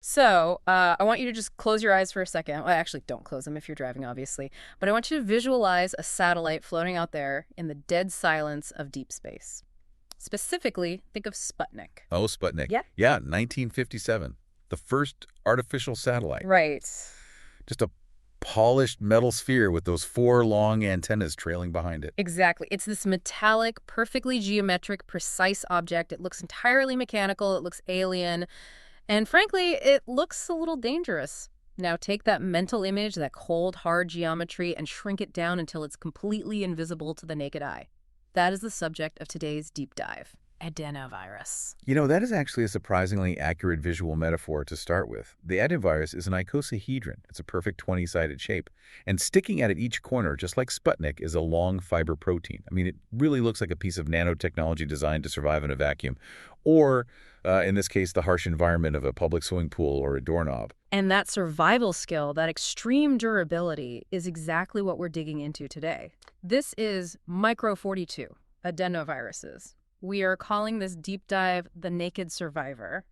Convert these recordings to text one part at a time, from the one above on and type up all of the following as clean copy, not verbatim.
So, I want you to just close your eyes for a second. Well, actually, don't close them if you're driving, obviously. But I want you to visualize a satellite floating out there in the dead silence of deep space. Specifically, think of Sputnik. Oh, Sputnik. Yeah. Yeah, 1957. The first artificial satellite. Right. Just a polished metal sphere with those four long antennas trailing behind it. Exactly. It's this metallic, perfectly geometric, precise object. It looks entirely mechanical. It looks alien. And frankly, it looks a little dangerous. Now take that mental image, that cold, hard geometry, and shrink it down until it's completely invisible to the naked eye. That is the subject of today's deep dive. Adenovirus. You know, that is actually a surprisingly accurate visual metaphor to start with. The adenovirus is an icosahedron. It's a perfect 20-sided shape. And sticking out at each corner, just like Sputnik, is a long fiber protein. I mean, it really looks like a piece of nanotechnology designed to survive in a vacuum. Or, in this case, the harsh environment of a public swimming pool or a doorknob. And that survival skill, that extreme durability, is exactly what we're digging into today. This is Micro-42, adenoviruses. We are calling this deep dive the Naked Survivor.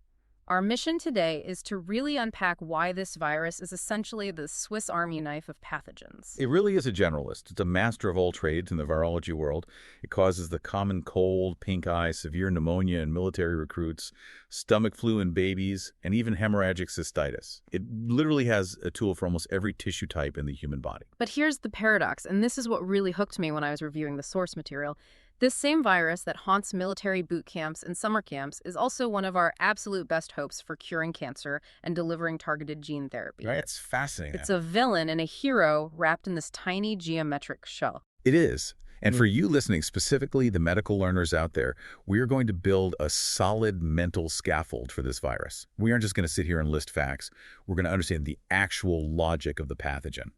Our mission today is to really unpack why this virus is essentially the Swiss Army knife of pathogens. It really is a generalist. It's a master of all trades in the virology world. It causes the common cold, pink eye, severe pneumonia in military recruits, stomach flu in babies, and even hemorrhagic cystitis. It literally has a tool for almost every tissue type in the human body. But here's the paradox, and this is what really hooked me when I was reviewing the source material. This same virus that haunts military boot camps and summer camps is also one of our absolute best hopes for curing cancer and delivering targeted gene therapy. Right? It's fascinating. It's a villain and a hero wrapped in this tiny geometric shell. It is. And for you listening, specifically the medical learners out there, we are going to build a solid mental scaffold for this virus. We aren't just going to sit here and list facts. We're going to understand the actual logic of the pathogen.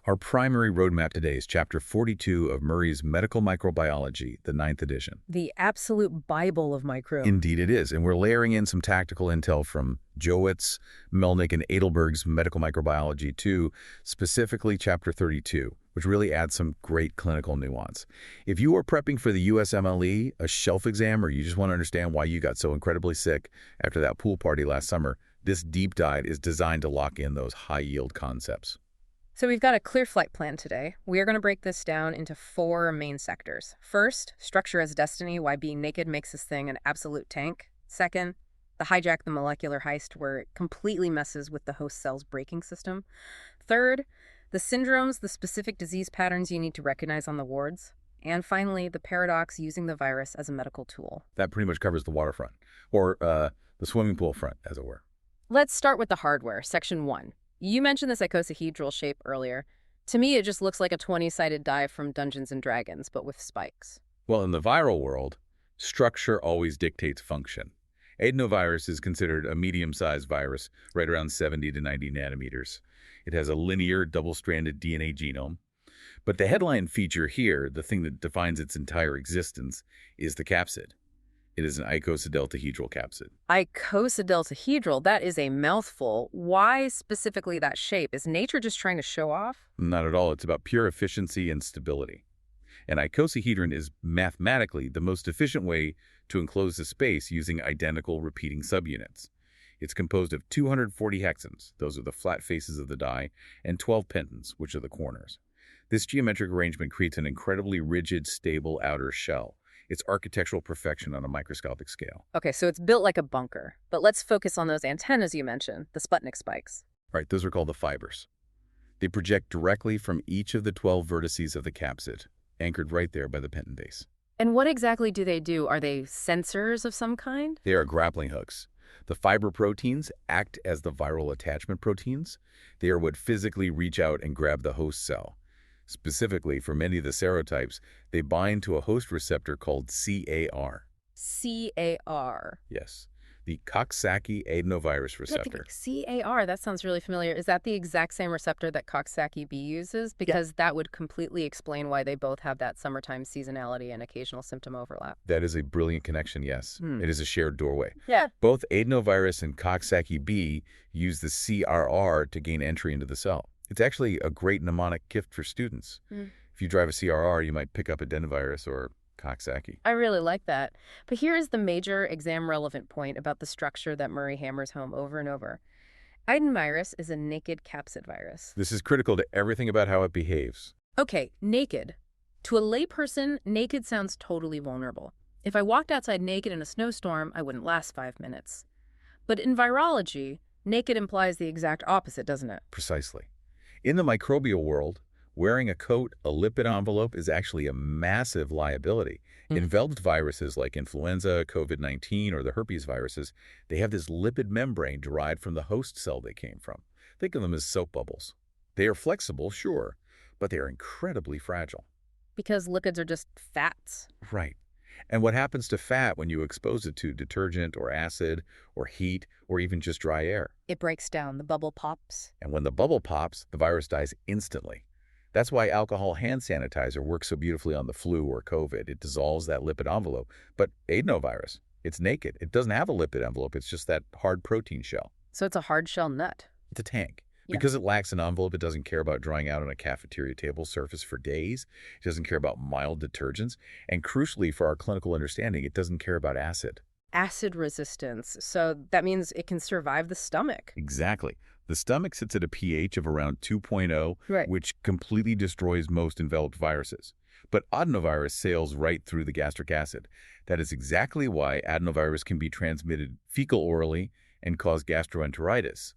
Our primary roadmap today is Chapter 42 of Murray's Medical Microbiology, the 9th edition. The absolute Bible of micro. Indeed it is, and we're layering in some tactical intel from Jowitz, Melnick, and Edelberg's Medical Microbiology too, specifically Chapter 32, which really adds some great clinical nuance. If you are prepping for the USMLE, a shelf exam, or you just want to understand why you got so incredibly sick after that pool party last summer, this deep dive is designed to lock in those high-yield concepts. So we've got a clear flight plan today. We are going to break this down into 4 main sectors. First, structure as destiny, why being naked makes this thing an absolute tank. Second, the hijack the molecular heist where it completely messes with the host cell's braking system. Third, the syndromes, the specific disease patterns you need to recognize on the wards. And finally, the paradox using the virus as a medical tool. That pretty much covers the waterfront, or the swimming pool front, as it were. Let's start with the hardware, Section 1. You mentioned this icosahedral shape earlier. To me, it just looks like a 20-sided die from Dungeons & Dragons, but with spikes. Well, in the viral world, structure always dictates function. Adenovirus is considered a medium-sized virus, right around 70 to 90 nanometers. It has a linear, double-stranded DNA genome. But the headline feature here, the thing that defines its entire existence, is the capsid. It is an icosahedral capsid. Icosahedral, that is a mouthful. Why specifically that shape? Is nature just trying to show off? Not at all. It's about pure efficiency and stability. An icosahedron is mathematically the most efficient way to enclose the space using identical repeating subunits. It's composed of 240 hexams, those are the flat faces of the die, and 12 pentons, which are the corners. This geometric arrangement creates an incredibly rigid, stable outer shell. It's architectural perfection on a microscopic scale. Okay, so it's built like a bunker. But let's focus on those antennas you mentioned, the Sputnik spikes. Right, those are called the fibers. They project directly from each of the 12 vertices of the capsid, anchored right there by the penton base. And what exactly do they do? Are they sensors of some kind? They are grappling hooks. The fiber proteins act as the viral attachment proteins. They are what physically reach out and grab the host cell. Specifically, for many of the serotypes, they bind to a host receptor called CAR. CAR. Yes, the Coxsackie adenovirus receptor. CAR, that sounds really familiar. Is that the exact same receptor that Coxsackie B uses? Because that would completely explain why they both have that summertime seasonality and occasional symptom overlap. That is a brilliant connection, yes. It is a shared doorway. Yeah. Both adenovirus and Coxsackie B use the CRR to gain entry into the cell. It's actually a great mnemonic gift for students. If you drive a CRR, you might pick up adenovirus or Coxsackie. I really like that. But here is the major exam-relevant point about the structure that Murray hammers home over and over. Adenovirus is a naked capsid virus. This is critical to everything about how it behaves. Okay, naked. To a layperson, naked sounds totally vulnerable. If I walked outside naked in a snowstorm, I wouldn't last 5 minutes. But in virology, naked implies the exact opposite, doesn't it? Precisely. In the microbial world, wearing a coat, a lipid envelope, is actually a massive liability. Enveloped viruses like influenza, COVID-19, or the herpesviruses, they have this lipid membrane derived from the host cell they came from. Think of them as soap bubbles. They are flexible, sure, but they are incredibly fragile. Because lipids are just fats. Right. And what happens to fat when you expose it to detergent or acid or heat or even just dry air? It breaks down, the bubble pops. And when the bubble pops, the virus dies instantly. That's why alcohol hand sanitizer works so beautifully on the flu or COVID. It dissolves that lipid envelope. But adenovirus, it's naked. It doesn't have a lipid envelope. It's just that hard protein shell. So it's a hard shell nut. It's a tank. Yeah. Because it lacks an envelope, it doesn't care about drying out on a cafeteria table surface for days. It doesn't care about mild detergents. And crucially, for our clinical understanding, it doesn't care about acid. Acid resistance. So that means it can survive the stomach. Exactly. The stomach sits at a pH of around 2.0, Right. which completely destroys most enveloped viruses. But adenovirus sails right through the gastric acid. That is exactly why adenovirus can be transmitted fecal-orally and cause gastroenteritis.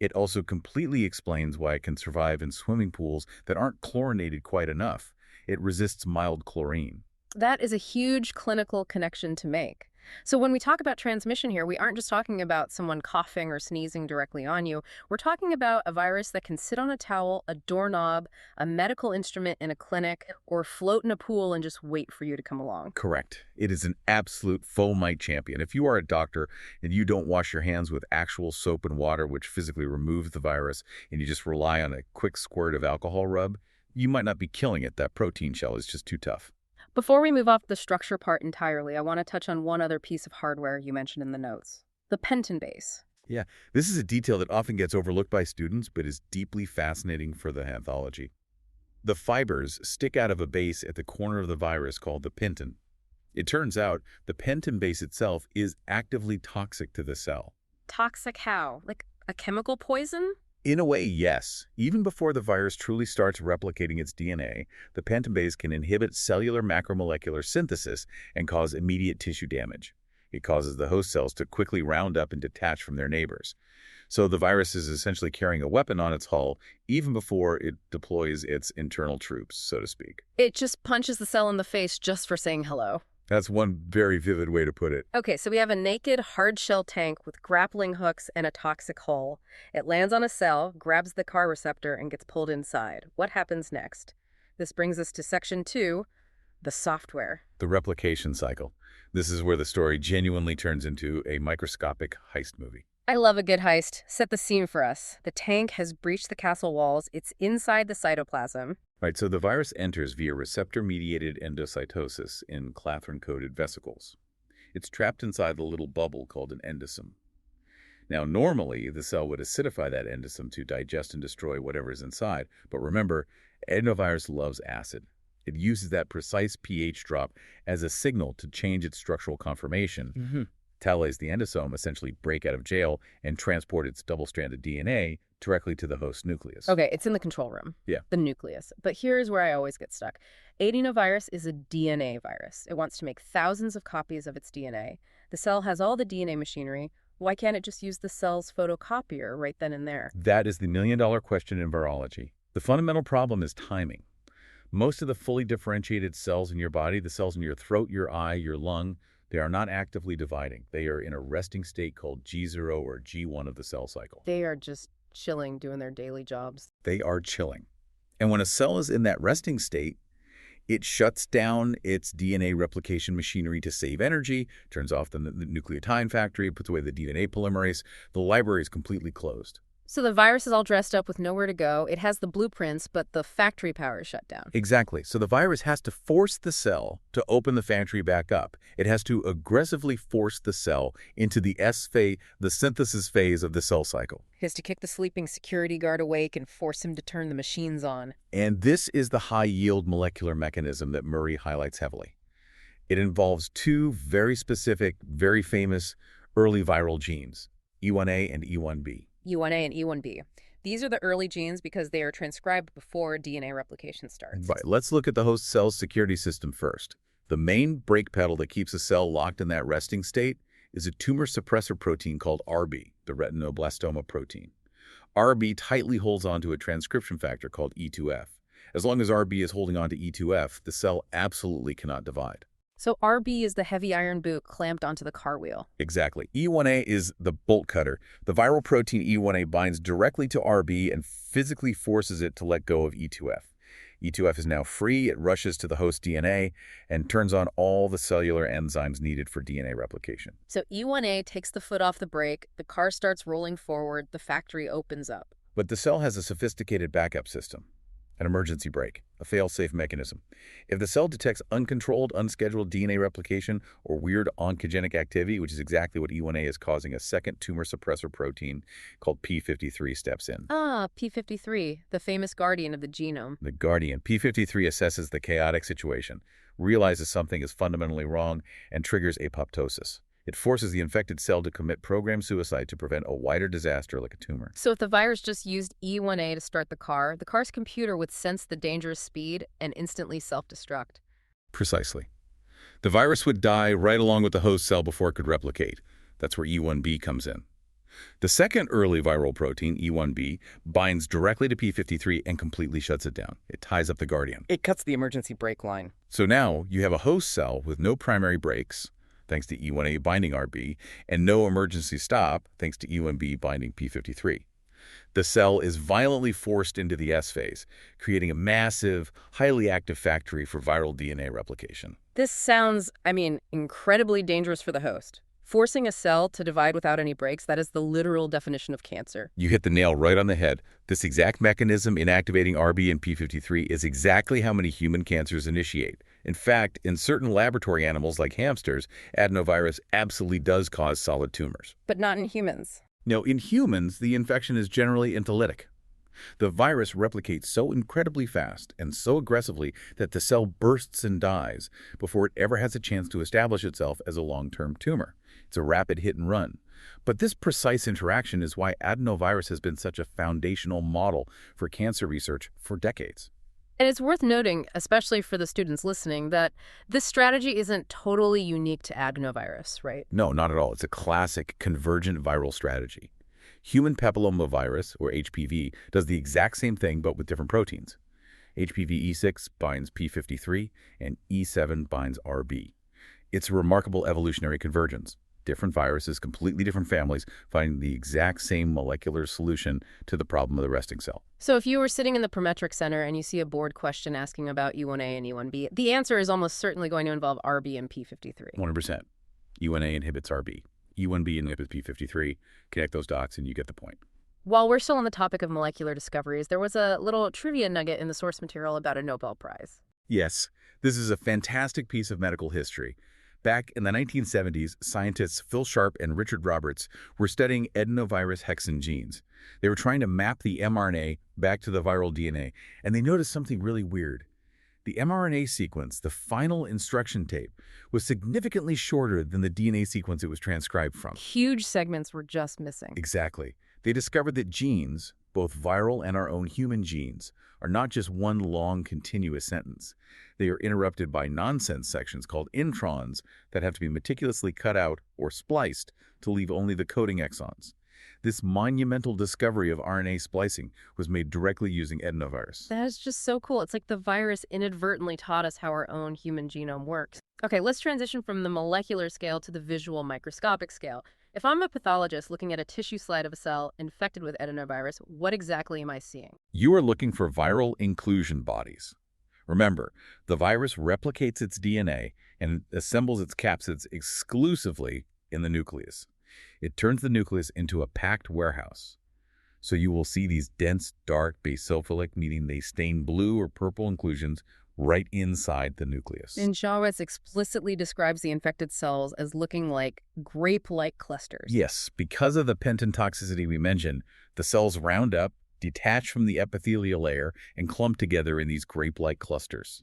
It also completely explains why it can survive in swimming pools that aren't chlorinated quite enough. It resists mild chlorine. That is a huge clinical connection to make. So when we talk about transmission here, we aren't just talking about someone coughing or sneezing directly on you. We're talking about a virus that can sit on a towel, a doorknob, a medical instrument in a clinic, or float in a pool and just wait for you to come along. Correct. It is an absolute fomite champion. If you are a doctor and you don't wash your hands with actual soap and water, which physically removes the virus, and you just rely on a quick squirt of alcohol rub, you might not be killing it. That protein shell is just too tough. Before we move off the structure part entirely, I want to touch on one other piece of hardware you mentioned in the notes. The penton base. Yeah, this is a detail that often gets overlooked by students, but is deeply fascinating for the pathology. The fibers stick out of a base at the corner of the virus called the penton. It turns out the penton base itself is actively toxic to the cell. Toxic how? Like a chemical poison? In a way, yes. Even before the virus truly starts replicating its DNA, the penton base can inhibit cellular macromolecular synthesis and cause immediate tissue damage. It causes the host cells to quickly round up and detach from their neighbors. So the virus is essentially carrying a weapon on its hull even before it deploys its internal troops, so to speak. It just punches the cell in the face just for saying hello. That's one very vivid way to put it. Okay, so we have a naked hard-shell tank with grappling hooks and a toxic hull. It lands on a cell, grabs the CAR receptor, and gets pulled inside. What happens next? This brings us to section 2, the software. The replication cycle. This is where the story genuinely turns into a microscopic heist movie. I love a good heist. Set the scene for us. The tank has breached the castle walls. It's inside the cytoplasm. Right, so the virus enters via receptor-mediated endocytosis in clathrin-coated vesicles. It's trapped inside the little bubble called an endosome. Now, normally, the cell would acidify that endosome to digest and destroy whatever is inside. But remember, adenovirus loves acid. It uses that precise pH drop as a signal to change its structural conformation. Tellase the endosome essentially break out of jail and transport its double-stranded DNA directly to the host nucleus. Okay, it's in the control room. Yeah. The nucleus. But here's where I always get stuck. Adenovirus is a DNA virus. It wants to make thousands of copies of its DNA. The cell has all the DNA machinery. Why can't it just use the cell's photocopier right then and there? That is the million-dollar question in virology. The fundamental problem is timing. Most of the fully differentiated cells in your body, the cells in your throat, your eye, your lung, they are not actively dividing. They are in a resting state called G0 or G1 of the cell cycle. They are just chilling, doing their daily jobs. They are chilling. And when a cell is in that resting state, it shuts down its DNA replication machinery to save energy, turns off the nucleotide factory, puts away the DNA polymerase. The library is completely closed. So the virus is all dressed up with nowhere to go. It has the blueprints, but the factory power is shut down. Exactly. So the virus has to force the cell to open the factory back up. It has to aggressively force the cell into the S phase, the synthesis phase of the cell cycle. He has to kick the sleeping security guard awake and force him to turn the machines on. And this is the high-yield molecular mechanism that Murray highlights heavily. It involves two very specific, very famous early viral genes, E1A and E1B. E1A and E1B. These are the early genes because they are transcribed before DNA replication starts. Right, let's look at the host cell's security system first. The main brake pedal that keeps a cell locked in that resting state is a tumor suppressor protein called RB, the retinoblastoma protein. RB tightly holds onto a transcription factor called E2F. As long as RB is holding onto E2F, the cell absolutely cannot divide. So RB is the heavy iron boot clamped onto the car wheel. Exactly. E1A is the bolt cutter. The viral protein E1A binds directly to RB and physically forces it to let go of E2F. E2F is now free, it rushes to the host DNA and turns on all the cellular enzymes needed for DNA replication. So E1A takes the foot off the brake, the car starts rolling forward, the factory opens up. But the cell has a sophisticated backup system, an emergency brake, a fail-safe mechanism. If the cell detects uncontrolled, unscheduled DNA replication or weird oncogenic activity, which is exactly what E1A is causing, a second tumor suppressor protein called P53 steps in. Ah, P53, the famous guardian of the genome. The guardian, P53 assesses the chaotic situation, realizes something is fundamentally wrong, and triggers apoptosis. It forces the infected cell to commit programmed suicide to prevent a wider disaster like a tumor. So if the virus just used E1A to start the car's computer would sense the dangerous speed and instantly self-destruct. Precisely. The virus would die right along with the host cell before it could replicate. That's where E1B comes in. The second early viral protein, E1B, binds directly to P53 and completely shuts it down. It ties up the guardian. It cuts the emergency brake line. So now you have a host cell with no primary brakes, thanks to E1A binding RB, and no emergency stop, thanks to E1B binding P53. The cell is violently forced into the S phase, creating a massive, highly active factory for viral DNA replication. This sounds, incredibly dangerous for the host. Forcing a cell to divide without any breaks, that is the literal definition of cancer. You hit the nail right on the head. This exact mechanism inactivating RB and P53 is exactly how many human cancers initiate. In fact, in certain laboratory animals like hamsters, adenovirus absolutely does cause solid tumors. But not in humans. No, in humans, the infection is generally enterolytic. The virus replicates so incredibly fast and so aggressively that the cell bursts and dies before it ever has a chance to establish itself as a long-term tumor. It's a rapid hit and run. But this precise interaction is why adenovirus has been such a foundational model for cancer research for decades. And it's worth noting, especially for the students listening, that this strategy isn't totally unique to adenovirus, right? No, not at all. It's a classic convergent viral strategy. Human papillomavirus, or HPV, does the exact same thing but with different proteins. HPV E6 binds P53 and E7 binds RB. It's a remarkable evolutionary convergence. Different viruses, completely different families, finding the exact same molecular solution to the problem of the resting cell. So if you were sitting in the Prometric Center and you see a board question asking about E1A and E1B, the answer is almost certainly going to involve RB and P53. 100%. E1A inhibits RB. E1B inhibits P53. Connect those dots and you get the point. While we're still on the topic of molecular discoveries, there was a little trivia nugget in the source material about a Nobel Prize. Yes, this is a fantastic piece of medical history. Back in the 1970s, scientists Phil Sharp and Richard Roberts were studying adenovirus hexin genes. They were trying to map the mRNA back to the viral DNA, and they noticed something really weird. The mRNA sequence, the final instruction tape, was significantly shorter than the DNA sequence it was transcribed from. Huge segments were just missing. Exactly. They discovered that genes, both viral and our own human genes, are not just one long continuous sentence. They are interrupted by nonsense sections called introns that have to be meticulously cut out or spliced to leave only the coding exons. This monumental discovery of RNA splicing was made directly using adenovirus. That is just so cool. It's like the virus inadvertently taught us how our own human genome works. Okay, let's transition from the molecular scale to the visual microscopic scale. If I'm a pathologist looking at a tissue slide of a cell infected with adenovirus, what exactly am I seeing? You are looking for viral inclusion bodies. Remember, the virus replicates its DNA and assembles its capsids exclusively in the nucleus. It turns the nucleus into a packed warehouse. So you will see these dense, dark, basophilic, meaning they stain blue or purple inclusions right inside the nucleus. And Jawetz explicitly describes the infected cells as looking like grape-like clusters. Yes, because of the penton toxicity we mentioned, the cells round up, detach from the epithelial layer, and clump together in these grape-like clusters.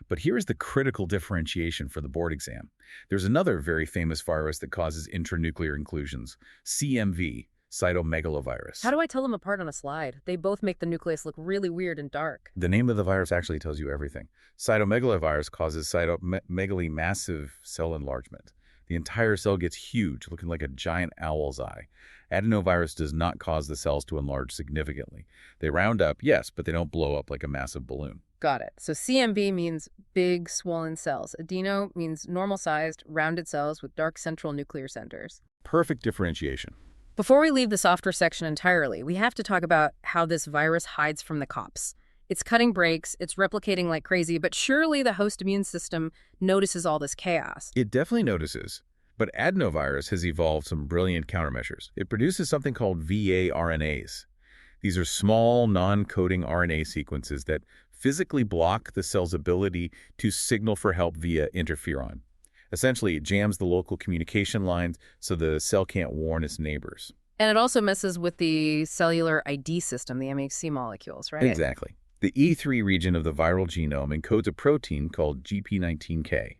But here's the critical differentiation for the board exam. There's another very famous virus that causes intranuclear inclusions, CMV, cytomegalovirus. How do I tell them apart on a slide? They both make the nucleus look really weird and dark. The name of the virus actually tells you everything. Cytomegalovirus causes cytomegaly, massive cell enlargement. The entire cell gets huge, looking like a giant owl's eye. Adenovirus does not cause the cells to enlarge significantly. They round up, yes, but they don't blow up like a massive balloon. Got it. So CMV means big, swollen cells. Adeno means normal-sized, rounded cells with dark central nuclear centers. Perfect differentiation. Before we leave the softer section entirely, we have to talk about how this virus hides from the cops. It's cutting breaks, it's replicating like crazy, but surely the host immune system notices all this chaos. It definitely notices. But adenovirus has evolved some brilliant countermeasures. It produces something called VA-RNAs. These are small, non-coding RNA sequences that physically block the cell's ability to signal for help via interferon. Essentially, it jams the local communication lines so the cell can't warn its neighbors. And it also messes with the cellular ID system, the MHC molecules, right? Exactly. The E3 region of the viral genome encodes a protein called GP19K.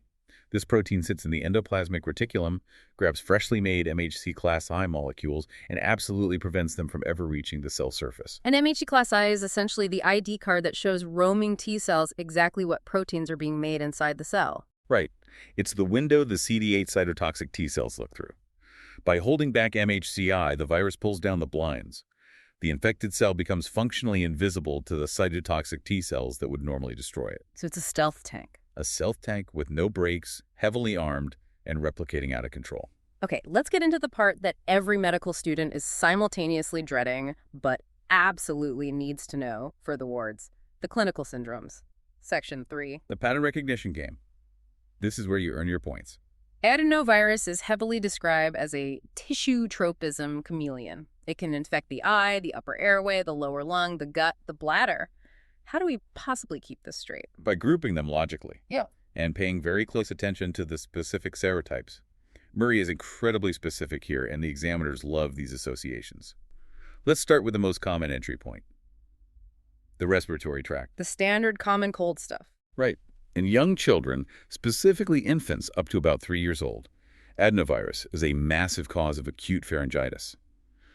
This protein sits in the endoplasmic reticulum, grabs freshly made MHC class I molecules, and absolutely prevents them from ever reaching the cell surface. And MHC class I is essentially the ID card that shows roaming T cells exactly what proteins are being made inside the cell. Right. It's the window the CD8 cytotoxic T cells look through. By holding back MHCI, the virus pulls down the blinds. The infected cell becomes functionally invisible to the cytotoxic T cells that would normally destroy it. So it's a stealth tank. A stealth tank with no brakes, heavily armed, and replicating out of control. Okay, let's get into the part that every medical student is simultaneously dreading, but absolutely needs to know for the wards. The clinical syndromes. Section 3. The pattern recognition game. This is where you earn your points. Adenovirus is heavily described as a tissue tropism chameleon. It can infect the eye, the upper airway, the lower lung, the gut, the bladder. How do we possibly keep this straight? By grouping them logically. Yeah. And paying very close attention to the specific serotypes. Murray is incredibly specific here, and the examiners love these associations. Let's start with the most common entry point. The respiratory tract. The standard common cold stuff. Right. In young children, specifically infants up to about 3 years old, adenovirus is a massive cause of acute pharyngitis.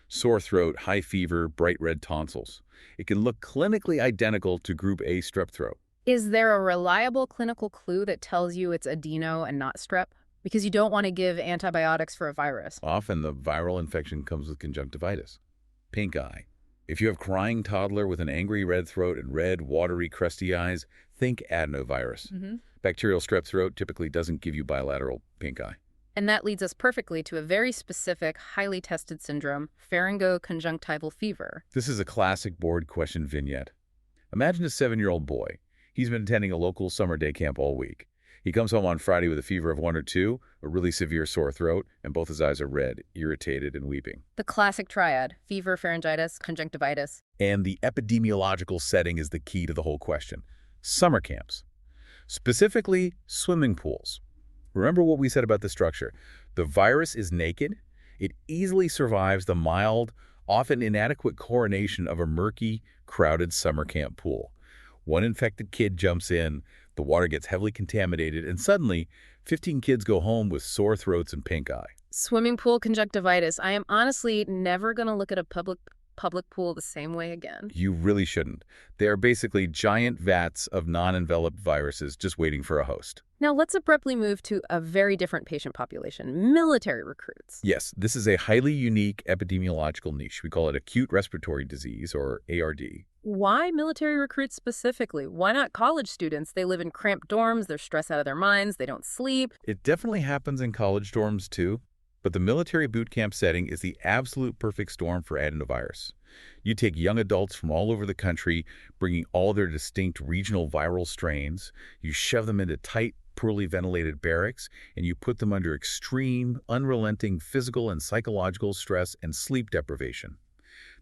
Sore throat, high fever, bright red tonsils. It can look clinically identical to group A strep throat. Is there a reliable clinical clue that tells you it's adeno and not strep? Because you don't want to give antibiotics for a virus. Often the viral infection comes with conjunctivitis. Pink eye. If you have crying toddler with an angry red throat and red, watery, crusty eyes, think adenovirus. Bacterial strep throat typically doesn't give you bilateral pink eye. And that leads us perfectly to a very specific, highly tested syndrome, pharyngoconjunctival fever. This is a classic board question vignette. Imagine a 7-year-old boy. He's been attending a local summer day camp all week. He comes home on Friday with a fever of 1 or 2, a really severe sore throat, and both his eyes are red, irritated, and weeping. The classic triad, fever, pharyngitis, conjunctivitis. And the epidemiological setting is the key to the whole question. Summer camps. Specifically, swimming pools. Remember what we said about the structure. The virus is naked. It easily survives the mild, often inadequate coronation of a murky, crowded summer camp pool. One infected kid jumps in, the water gets heavily contaminated, and suddenly, 15 kids go home with sore throats and pink eye. Swimming pool conjunctivitis. I am honestly never going to look at a public pool the same way again. You really shouldn't. They are basically giant vats of non-enveloped viruses just waiting for a host. Now let's abruptly move to a very different patient population, military recruits. Yes, this is a highly unique epidemiological niche. We call it acute respiratory disease, or ARD. Why military recruits specifically? Why not college students? They live in cramped dorms, they're stressed out of their minds, they don't sleep. It definitely happens in college dorms too, but the military boot camp setting is the absolute perfect storm for adenovirus. You take young adults from all over the country, bringing all their distinct regional viral strains, you shove them into tight, poorly ventilated barracks, and you put them under extreme, unrelenting physical and psychological stress and sleep deprivation.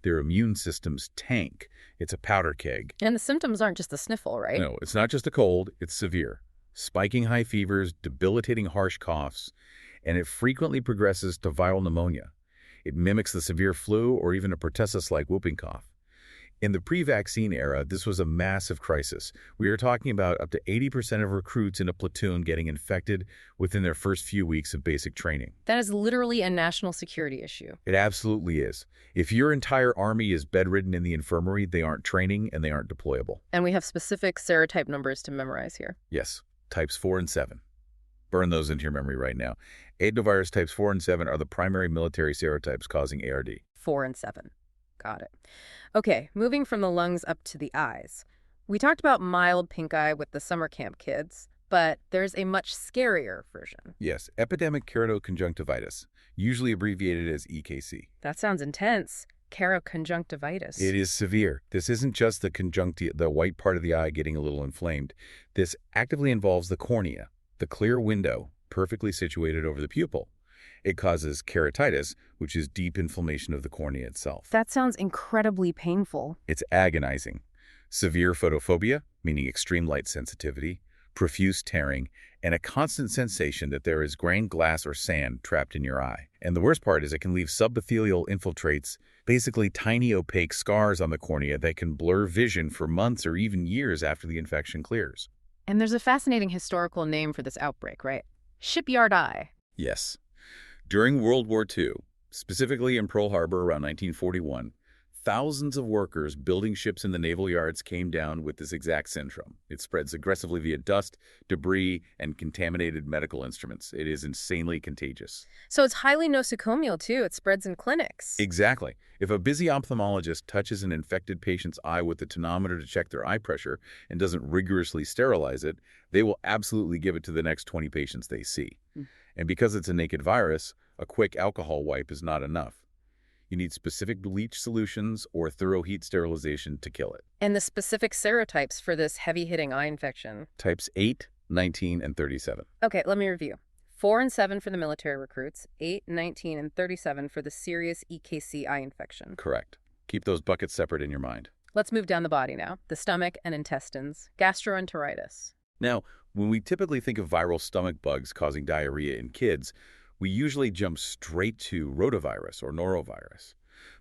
Their immune systems tank. It's a powder keg. And the symptoms aren't just a sniffle, right? No, it's not just a cold, it's severe. Spiking high fevers, debilitating harsh coughs, and it frequently progresses to viral pneumonia. It mimics the severe flu or even a pertussis-like whooping cough. In the pre-vaccine era, this was a massive crisis. We are talking about up to 80% of recruits in a platoon getting infected within their first few weeks of basic training. That is literally a national security issue. It absolutely is. If your entire army is bedridden in the infirmary, they aren't training and they aren't deployable. And we have specific serotype numbers to memorize here. Yes, types 4 and 7. Burn those into your memory right now. Adenovirus types 4 and 7 are the primary military serotypes causing ARD. 4 and 7. Got it. Okay, moving from the lungs up to the eyes. We talked about mild pink eye with the summer camp kids, but there's a much scarier version. Yes, epidemic keratoconjunctivitis, usually abbreviated as EKC. That sounds intense. Keratoconjunctivitis. It is severe. This isn't just the white part of the eye getting a little inflamed. This actively involves the cornea, the clear window perfectly situated over the pupil. It causes keratitis, which is deep inflammation of the cornea itself. That sounds incredibly painful. It's agonizing. Severe photophobia, meaning extreme light sensitivity, profuse tearing, and a constant sensation that there is grained glass or sand trapped in your eye. And the worst part is it can leave subepithelial infiltrates, basically tiny opaque scars on the cornea that can blur vision for months or even years after the infection clears. And there's a fascinating historical name for this outbreak, right? Shipyard eye. Yes. During World War II, specifically in Pearl Harbor around 1941, thousands of workers building ships in the naval yards came down with this exact syndrome. It spreads aggressively via dust, debris, and contaminated medical instruments. It is insanely contagious. So it's highly nosocomial, too. It spreads in clinics. Exactly. If a busy ophthalmologist touches an infected patient's eye with the tonometer to check their eye pressure and doesn't rigorously sterilize it, they will absolutely give it to the next 20 patients they see. And because it's a naked virus, a quick alcohol wipe is not enough. You need specific bleach solutions or thorough heat sterilization to kill it. And the specific serotypes for this heavy-hitting eye infection? Types 8, 19, and 37. Okay, let me review. 4 and 7 for the military recruits, 8, 19, and 37 for the serious EKC eye infection. Correct. Keep those buckets separate in your mind. Let's move down the body now. The stomach and intestines. Gastroenteritis. Now, when we typically think of viral stomach bugs causing diarrhea in kids, we usually jump straight to rotavirus or norovirus.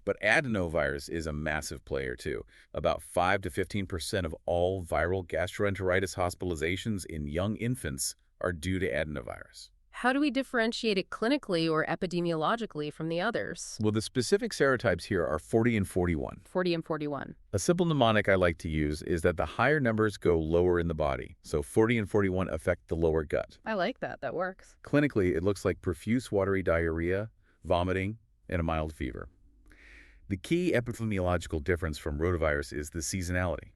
But adenovirus is a massive player too. About 5 to 15% of all viral gastroenteritis hospitalizations in young infants are due to adenovirus. How do we differentiate it clinically or epidemiologically from the others? Well, the specific serotypes here are 40 and 41. 40 and 41. A simple mnemonic I like to use is that the higher numbers go lower in the body. So 40 and 41 affect the lower gut. I like that. That works. Clinically, it looks like profuse watery diarrhea, vomiting, and a mild fever. The key epidemiological difference from rotavirus is the seasonality.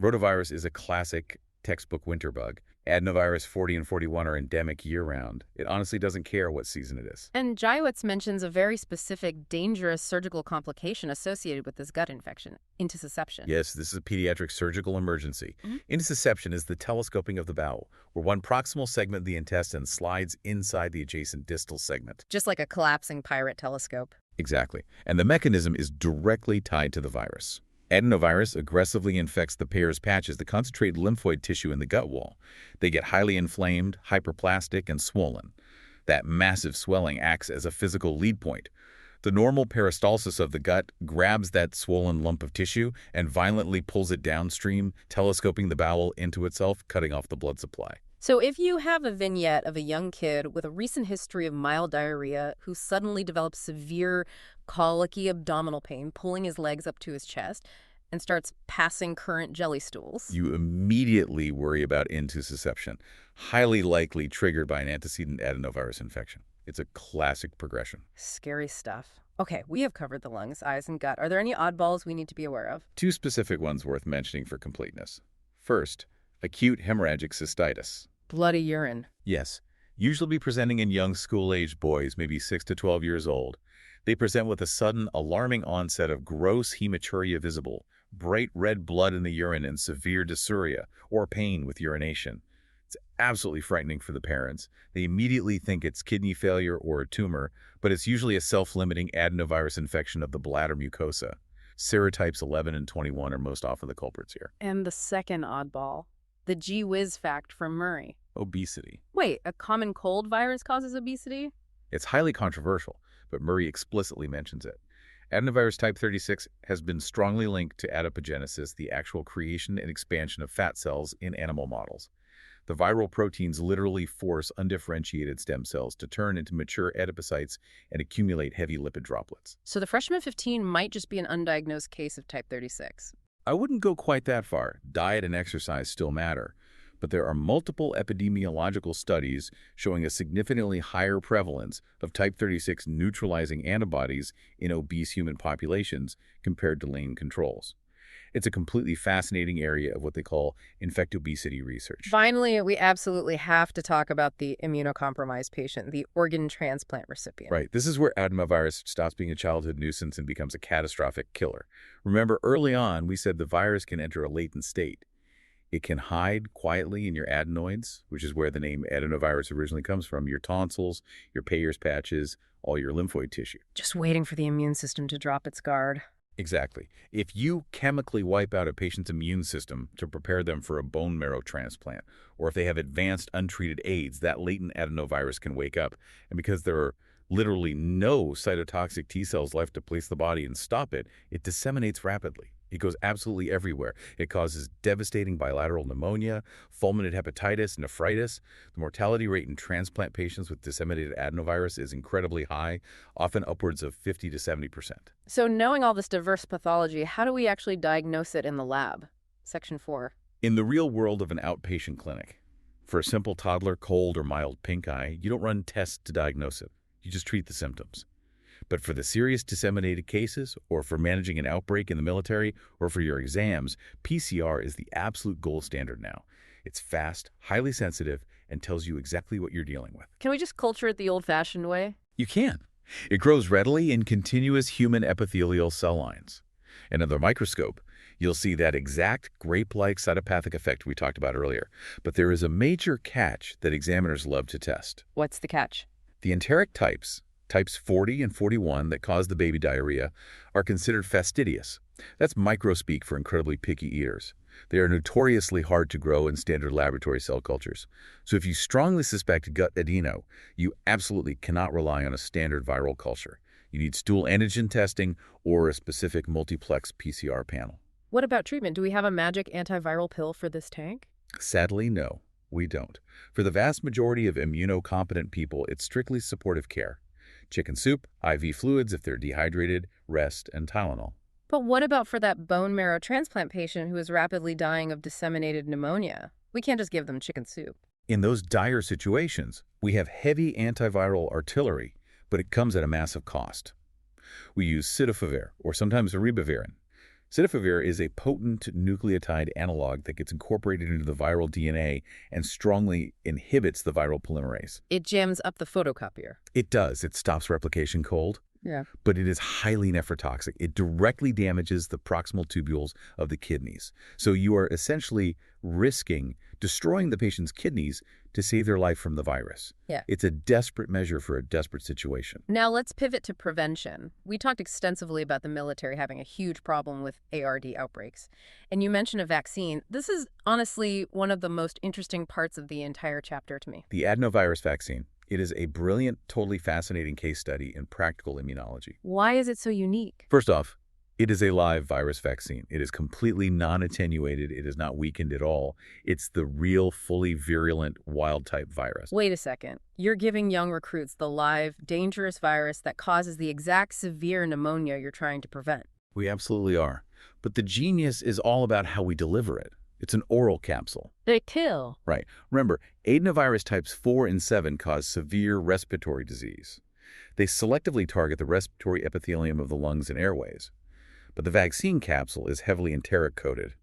Rotavirus is a classic textbook winter bug. Adenovirus 40 and 41 are endemic year-round. It honestly doesn't care what season it is. And Jaiwitz mentions a very specific, dangerous surgical complication associated with this gut infection, intussusception. Yes, this is a pediatric surgical emergency. Intussusception is the telescoping of the bowel, where one proximal segment of the intestine slides inside the adjacent distal segment. Just like a collapsing pirate telescope. Exactly. And the mechanism is directly tied to the virus. Adenovirus aggressively infects the Peyer's patches, the concentrated lymphoid tissue in the gut wall. They get highly inflamed, hyperplastic, and swollen. That massive swelling acts as a physical lead point. The normal peristalsis of the gut grabs that swollen lump of tissue and violently pulls it downstream, telescoping the bowel into itself, cutting off the blood supply. So if you have a vignette of a young kid with a recent history of mild diarrhea who suddenly develops severe colicky abdominal pain, pulling his legs up to his chest, and starts passing current jelly stools, you immediately worry about intussusception, highly likely triggered by an antecedent adenovirus infection. It's a classic progression. Scary stuff. Okay, we have covered the lungs, eyes, and gut. Are there any oddballs we need to be aware of? 2 specific ones worth mentioning for completeness. First, acute hemorrhagic cystitis. Bloody urine. Yes, usually presenting in young school-aged boys, maybe 6 to 12 years old. They present with a sudden, alarming onset of gross hematuria visible, bright red blood in the urine, and severe dysuria, or pain with urination. It's absolutely frightening for the parents. They immediately think it's kidney failure or a tumor, but it's usually a self-limiting adenovirus infection of the bladder mucosa. Serotypes 11 and 21 are most often the culprits here. And the second oddball, the gee whiz fact from Murray. Obesity. Wait, a common cold virus causes obesity? It's highly controversial, but Murray explicitly mentions it. Adenovirus type 36 has been strongly linked to adipogenesis, the actual creation and expansion of fat cells in animal models. The viral proteins literally force undifferentiated stem cells to turn into mature adipocytes and accumulate heavy lipid droplets. So the freshman 15 might just be an undiagnosed case of type 36. I wouldn't go quite that far. Diet and exercise still matter. But there are multiple epidemiological studies showing a significantly higher prevalence of type 36 neutralizing antibodies in obese human populations compared to lean controls. It's a completely fascinating area of what they call infectobesity research. Finally, we absolutely have to talk about the immunocompromised patient, the organ transplant recipient. Right. This is where adenovirus stops being a childhood nuisance and becomes a catastrophic killer. Remember, early on, we said the virus can enter a latent state. It can hide quietly in your adenoids, which is where the name adenovirus originally comes from, your tonsils, your Peyer's patches, all your lymphoid tissue. Just waiting for the immune system to drop its guard. Exactly. If you chemically wipe out a patient's immune system to prepare them for a bone marrow transplant, or if they have advanced untreated AIDS, that latent adenovirus can wake up. And because there are literally no cytotoxic T cells left to police the body and stop it, it disseminates rapidly. It goes absolutely everywhere. It causes devastating bilateral pneumonia, fulminant hepatitis, nephritis. The mortality rate in transplant patients with disseminated adenovirus is incredibly high, often upwards of 50 to 70%. So knowing all this diverse pathology, how do we actually diagnose it in the lab? Section 4. In the real world of an outpatient clinic, for a simple toddler cold or mild pink eye, you don't run tests to diagnose it. You just treat the symptoms. But for the serious disseminated cases, or for managing an outbreak in the military, or for your exams, PCR is the absolute gold standard now. It's fast, highly sensitive, and tells you exactly what you're dealing with. Can we just culture it the old-fashioned way? You can. It grows readily in continuous human epithelial cell lines. And under the microscope, you'll see that exact grape-like cytopathic effect we talked about earlier. But there is a major catch that examiners love to test. What's the catch? The enteric types 40 and 41 that cause the baby diarrhea, are considered fastidious. That's microspeak for incredibly picky eaters. They are notoriously hard to grow in standard laboratory cell cultures. So if you strongly suspect gut adeno, you absolutely cannot rely on a standard viral culture. You need stool antigen testing or a specific multiplex PCR panel. What about treatment? Do we have a magic antiviral pill for this tank? Sadly, no, we don't. For the vast majority of immunocompetent people, it's strictly supportive care. Chicken soup, IV fluids if they're dehydrated, rest, and Tylenol. But what about for that bone marrow transplant patient who is rapidly dying of disseminated pneumonia? We can't just give them chicken soup. In those dire situations, we have heavy antiviral artillery, but it comes at a massive cost. We use cidofovir, or sometimes ribavirin. Cidofovir is a potent nucleotide analog that gets incorporated into the viral DNA and strongly inhibits the viral polymerase. It jams up the photocopier. It does. It stops replication cold. Yeah. But it is highly nephrotoxic. It directly damages the proximal tubules of the kidneys. So you are essentially risking destroying the patient's kidneys to save their life from the virus. Yeah. It's a desperate measure for a desperate situation. Now let's pivot to prevention. We talked extensively about the military having a huge problem with ARD outbreaks. And you mentioned a vaccine. This is honestly one of the most interesting parts of the entire chapter to me. The adenovirus vaccine. It is a brilliant, totally fascinating case study in practical immunology. Why is it so unique? First off, it is a live virus vaccine. It is completely non-attenuated. It is not weakened at all. It's the real, fully virulent, wild-type virus. Wait a second. You're giving young recruits the live, dangerous virus that causes the exact severe pneumonia you're trying to prevent. We absolutely are. But the genius is all about how we deliver it. It's an oral capsule. They kill. Right. Remember, adenovirus types 4 and 7 cause severe respiratory disease. They selectively target the respiratory epithelium of the lungs and airways. But the vaccine capsule is heavily enteric-coated.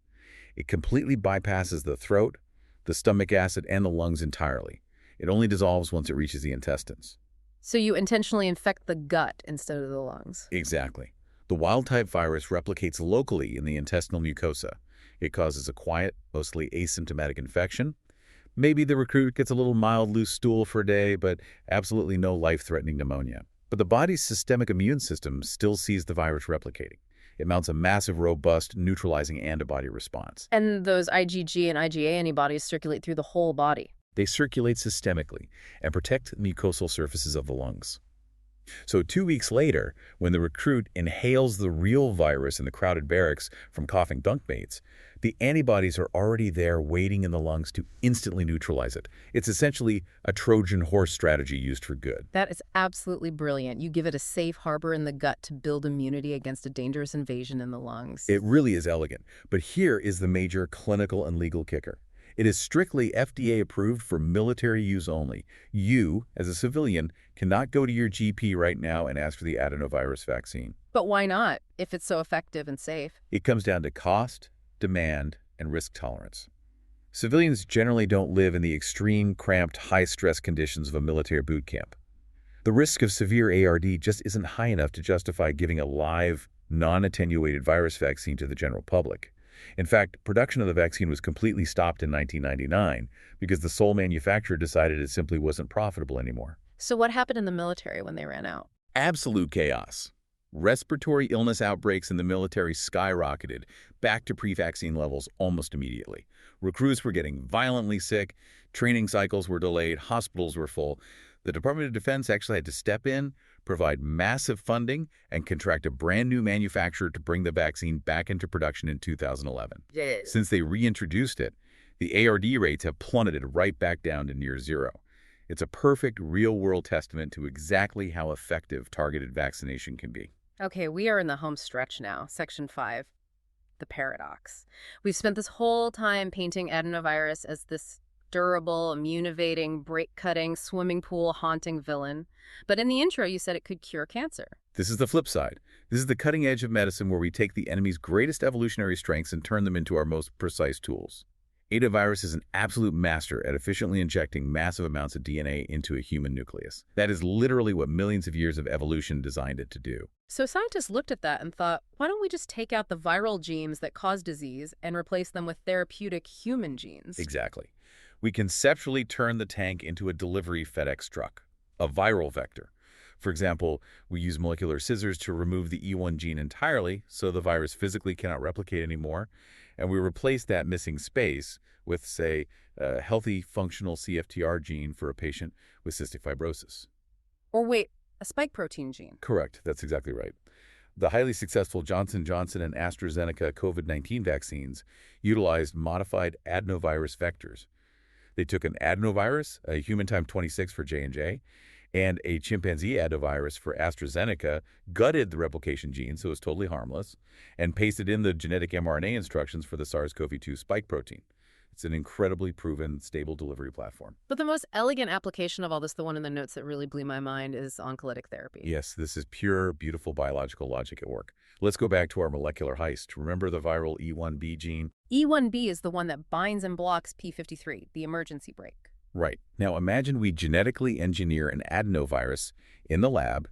It completely bypasses the throat, the stomach acid, and the lungs entirely. It only dissolves once it reaches the intestines. So you intentionally infect the gut instead of the lungs. Exactly. The wild-type virus replicates locally in the intestinal mucosa. It causes a quiet, mostly asymptomatic infection. Maybe the recruit gets a little mild loose stool for a day, but absolutely no life-threatening pneumonia. But the body's systemic immune system still sees the virus replicating. It mounts a massive, robust, neutralizing antibody response. And those IgG and IgA antibodies circulate through the whole body. They circulate systemically and protect the mucosal surfaces of the lungs. So 2 weeks later, when the recruit inhales the real virus in the crowded barracks from coughing bunkmates, the antibodies are already there waiting in the lungs to instantly neutralize it. It's essentially a Trojan horse strategy used for good. That is absolutely brilliant. You give it a safe harbor in the gut to build immunity against a dangerous invasion in the lungs. It really is elegant. But here is the major clinical and legal kicker. It is strictly FDA approved for military use only. You, as a civilian, cannot go to your GP right now and ask for the adenovirus vaccine. But why not, if it's so effective and safe? It comes down to cost, demand, and risk tolerance. Civilians generally don't live in the extreme, cramped, high-stress conditions of a military boot camp. The risk of severe ARD just isn't high enough to justify giving a live, non-attenuated virus vaccine to the general public. In fact, production of the vaccine was completely stopped in 1999 because the sole manufacturer decided it simply wasn't profitable anymore. So what happened in the military when they ran out? Absolute chaos. Respiratory illness outbreaks in the military skyrocketed back to pre-vaccine levels almost immediately. Recruits were getting violently sick, training cycles were delayed, hospitals were full. The Department of Defense actually had to step in, provide massive funding, and contract a brand new manufacturer to bring the vaccine back into production in 2011. Yes. Since they reintroduced it, the ARD rates have plummeted right back down to near zero. It's a perfect real-world testament to exactly how effective targeted vaccination can be. Okay, we are in the home stretch now, Section 5, the paradox. We've spent this whole time painting adenovirus as this durable, immune-evading, break-cutting, swimming pool-haunting villain. But in the intro, you said it could cure cancer. This is the flip side. This is the cutting edge of medicine where we take the enemy's greatest evolutionary strengths and turn them into our most precise tools. Adenovirus is an absolute master at efficiently injecting massive amounts of DNA into a human nucleus. That is literally what millions of years of evolution designed it to do. So scientists looked at that and thought, why don't we just take out the viral genes that cause disease and replace them with therapeutic human genes? Exactly. We conceptually turn the tank into a delivery FedEx truck, a viral vector. For example, we use molecular scissors to remove the E1 gene entirely so the virus physically cannot replicate anymore, and we replace that missing space with, say, a healthy functional CFTR gene for a patient with cystic fibrosis. Or wait, a spike protein gene. Correct. That's exactly right. The highly successful Johnson & Johnson and AstraZeneca COVID-19 vaccines utilized modified adenovirus vectors. They took an adenovirus, a human times 26 for J&J, and a chimpanzee adenovirus for AstraZeneca, gutted the replication gene, so it's totally harmless, and pasted in the genetic mRNA instructions for the SARS-CoV-2 spike protein. It's an incredibly proven, stable delivery platform. But the most elegant application of all this, the one in the notes that really blew my mind, is oncolytic therapy. Yes, this is pure, beautiful biological logic at work. Let's go back to our molecular heist. Remember the viral E1b gene? E1b is the one that binds and blocks p53, the emergency brake. Right. Now imagine we genetically engineer an adenovirus in the lab,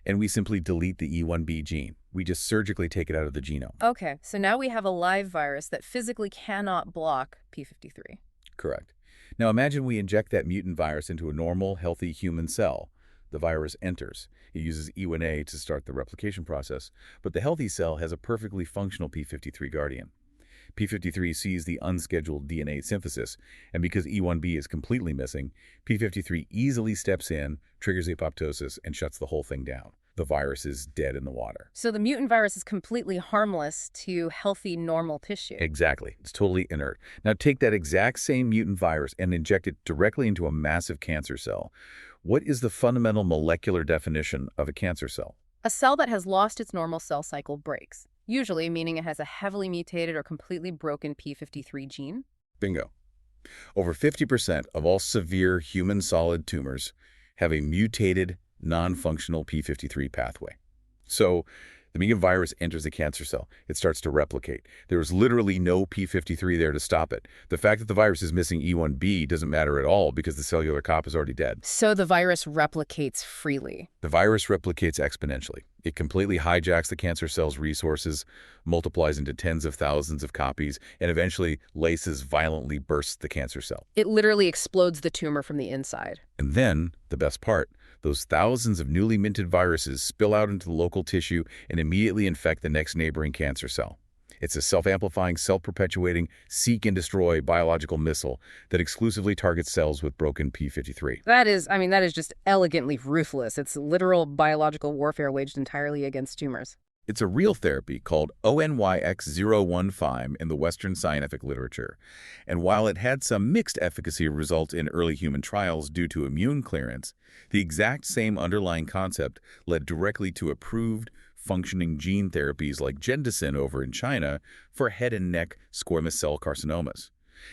and we simply delete the E1b gene. We just surgically take it out of the genome. Okay, so now we have a live virus that physically cannot block p53. Correct. Now imagine we inject that mutant virus into a normal, healthy human cell. The virus enters. It uses E1a to start the replication process, but the healthy cell has a perfectly functional p53 guardian. p53 sees the unscheduled DNA synthesis, and because E1b is completely missing, p53 easily steps in, triggers apoptosis, and shuts the whole thing down. The virus is dead in the water. So the mutant virus is completely harmless to healthy, normal tissue. Exactly. It's totally inert. Now take that exact same mutant virus and inject it directly into a massive cancer cell. What is the fundamental molecular definition of a cancer cell? A cell that has lost its normal cell cycle breaks, usually meaning it has a heavily mutated or completely broken p53 gene. Bingo. Over 50% of all severe human solid tumors have a mutated, non-functional p53 pathway. So the mutant virus enters the cancer cell. It starts to replicate. There is literally no p53 there to stop it. The fact that the virus is missing E1b doesn't matter at all because the cellular cop is already dead. So the virus replicates freely. The virus replicates exponentially. It completely hijacks the cancer cell's resources, multiplies into tens of thousands of copies, and eventually laces violently bursts the cancer cell. It literally explodes the tumor from the inside. And then, the best part, those thousands of newly minted viruses spill out into the local tissue and immediately infect the next neighboring cancer cell. It's a self-amplifying, self-perpetuating, seek and destroy biological missile that exclusively targets cells with broken p53. That is just elegantly ruthless. It's literal biological warfare waged entirely against tumors. It's a real therapy called ONYX015 in the Western scientific literature. And while it had some mixed efficacy results in early human trials due to immune clearance, the exact same underlying concept led directly to approved, functioning gene therapies like Gendicin over in China for head and neck squamous cell carcinomas.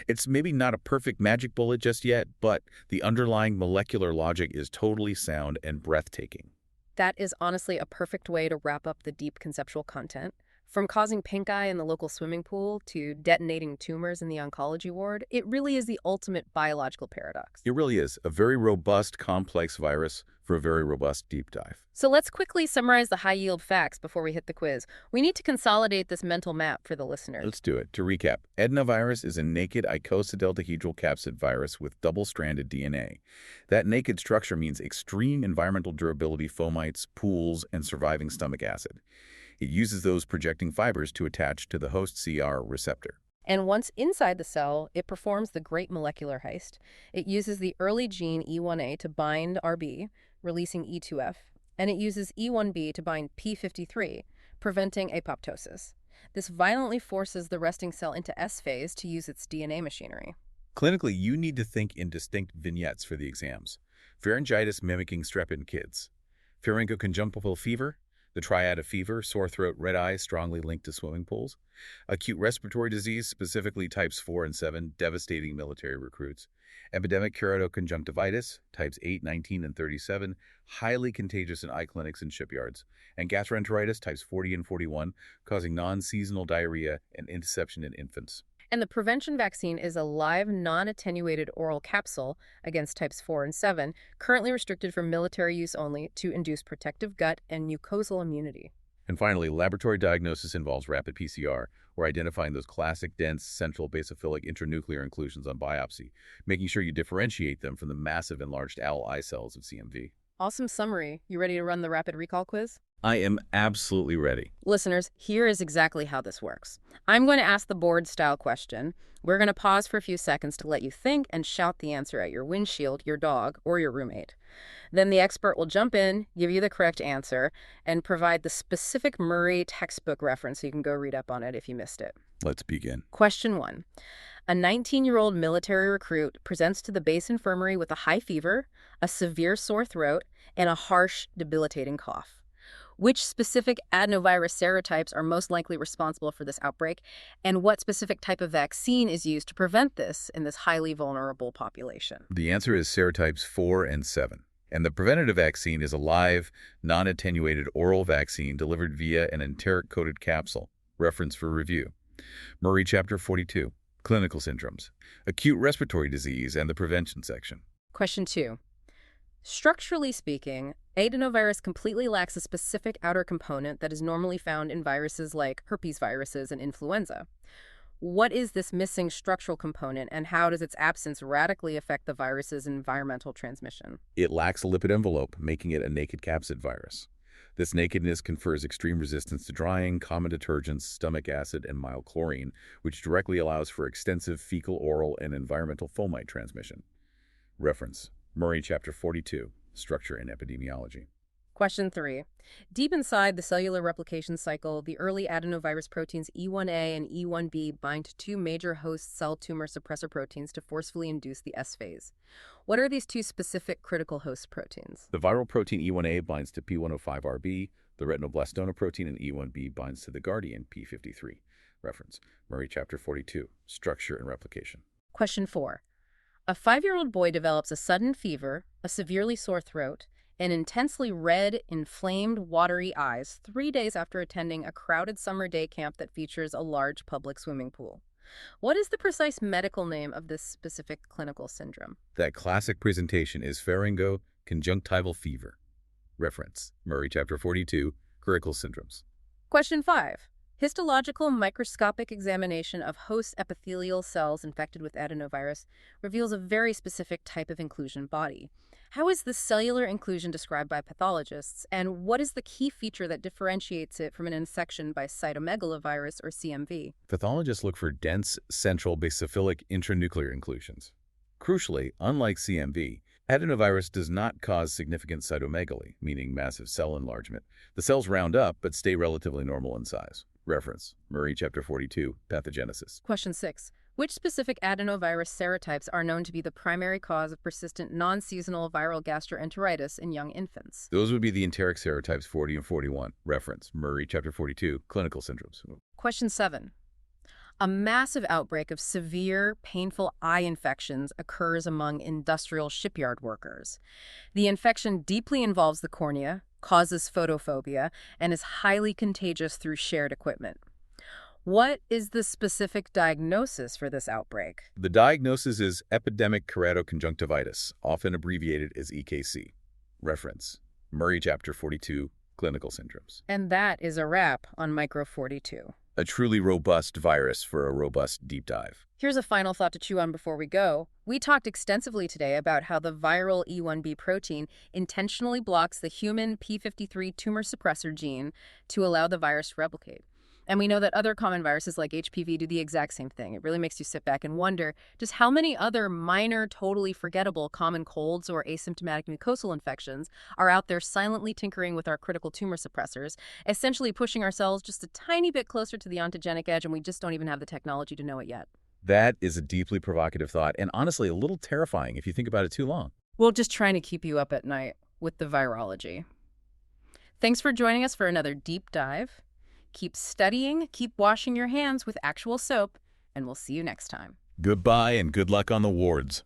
It's maybe not a perfect magic bullet just yet, but the underlying molecular logic is totally sound and breathtaking. That is honestly a perfect way to wrap up the deep conceptual content. From causing pink eye in the local swimming pool to detonating tumors in the oncology ward, it really is the ultimate biological paradox. It really is a very robust, complex virus for a very robust deep dive. So let's quickly summarize the high-yield facts before we hit the quiz. We need to consolidate this mental map for the listeners. Let's do it. To recap, adenovirus is a naked icosahedral capsid virus with double-stranded DNA. That naked structure means extreme environmental durability, fomites, pools, and surviving stomach acid. It uses those projecting fibers to attach to the host CR receptor. And once inside the cell, it performs the great molecular heist. It uses the early gene E1A to bind RB, releasing E2F, and it uses E1B to bind P53, preventing apoptosis. This violently forces the resting cell into S phase to use its DNA machinery. Clinically, you need to think in distinct vignettes for the exams. Pharyngitis mimicking strep in kids. Pharyngoconjunctival fever, the triad of fever, sore throat, red eyes strongly linked to swimming pools. Acute respiratory disease, specifically types 4 and 7, devastating military recruits. Epidemic keratoconjunctivitis, types 8, 19, and 37, highly contagious in eye clinics and shipyards. And gastroenteritis, types 40 and 41, causing non-seasonal diarrhea and intussusception in infants. And the prevention vaccine is a live, non-attenuated oral capsule against types 4 and 7, currently restricted for military use only to induce protective gut and mucosal immunity. And finally, laboratory diagnosis involves rapid PCR, or identifying those classic dense central basophilic intranuclear inclusions on biopsy, making sure you differentiate them from the massive enlarged owl eye cells of CMV. Awesome summary. You ready to run the rapid recall quiz? I am absolutely ready. Listeners, here is exactly how this works. I'm going to ask the board-style question. We're going to pause for a few seconds to let you think and shout the answer at your windshield, your dog, or your roommate. Then the expert will jump in, give you the correct answer, and provide the specific Murray textbook reference so you can go read up on it if you missed it. Let's begin. Question 1. A 19-year-old military recruit presents to the base infirmary with a high fever, a severe sore throat, and a harsh, debilitating cough. Which specific adenovirus serotypes are most likely responsible for this outbreak, and what specific type of vaccine is used to prevent this in this highly vulnerable population? The answer is serotypes 4 and 7. And the preventative vaccine is a live, non-attenuated oral vaccine delivered via an enteric-coated capsule. Reference for review. Murray Chapter 42, Clinical Syndromes, Acute Respiratory Disease, and the Prevention section. Question 2. Structurally speaking, adenovirus completely lacks a specific outer component that is normally found in viruses like herpesviruses and influenza. What is this missing structural component, and how does its absence radically affect the virus's environmental transmission? It lacks a lipid envelope, making it a naked capsid virus. This nakedness confers extreme resistance to drying, common detergents, stomach acid, and mild chlorine, which directly allows for extensive fecal, oral, and environmental fomite transmission. Reference: Murray Chapter 42, Structure and Epidemiology. Question 3. Deep inside the cellular replication cycle, the early adenovirus proteins E1A and E1B bind to two major host cell tumor suppressor proteins to forcefully induce the S phase. What are these two specific critical host proteins? The viral protein E1A binds to P105RB, the retinoblastoma protein in E1B binds to the guardian P53. Reference: Murray Chapter 42, Structure and Replication. Question 4. A 5-year-old boy develops a sudden fever, a severely sore throat, and intensely red, inflamed, watery eyes 3 days after attending a crowded summer day camp that features a large public swimming pool. What is the precise medical name of this specific clinical syndrome? That classic presentation is pharyngoconjunctival fever. Reference: Murray Chapter 42, Critical Syndromes. Question 5. Histological microscopic examination of host epithelial cells infected with adenovirus reveals a very specific type of inclusion body. How is the cellular inclusion described by pathologists, and what is the key feature that differentiates it from an infection by cytomegalovirus or CMV? Pathologists look for dense, central basophilic intranuclear inclusions. Crucially, unlike CMV, adenovirus does not cause significant cytomegaly, meaning massive cell enlargement. The cells round up but stay relatively normal in size. Reference, Murray, Chapter 42, Pathogenesis. Question 6. Which specific adenovirus serotypes are known to be the primary cause of persistent non-seasonal viral gastroenteritis in young infants? Those would be the enteric serotypes 40 and 41. Reference, Murray, Chapter 42, Clinical Syndromes. Question 7. A massive outbreak of severe, painful eye infections occurs among industrial shipyard workers. The infection deeply involves the cornea, causes photophobia, and is highly contagious through shared equipment. What is the specific diagnosis for this outbreak? The diagnosis is epidemic keratoconjunctivitis, often abbreviated as EKC. Reference, Murray, Chapter 42, Clinical Syndromes. And that is a wrap on Micro 42. A truly robust virus for a robust deep dive. Here's a final thought to chew on before we go. We talked extensively today about how the viral E1b protein intentionally blocks the human p53 tumor suppressor gene to allow the virus to replicate. And we know that other common viruses like HPV do the exact same thing. It really makes you sit back and wonder just how many other minor, totally forgettable common colds or asymptomatic mucosal infections are out there silently tinkering with our critical tumor suppressors, essentially pushing ourselves just a tiny bit closer to the ontogenic edge, and we just don't even have the technology to know it yet. That is a deeply provocative thought, and honestly a little terrifying if you think about it too long. We're just trying to keep you up at night with the virology. Thanks for joining us for another deep dive. Keep studying, keep washing your hands with actual soap, and we'll see you next time. Goodbye and good luck on the wards.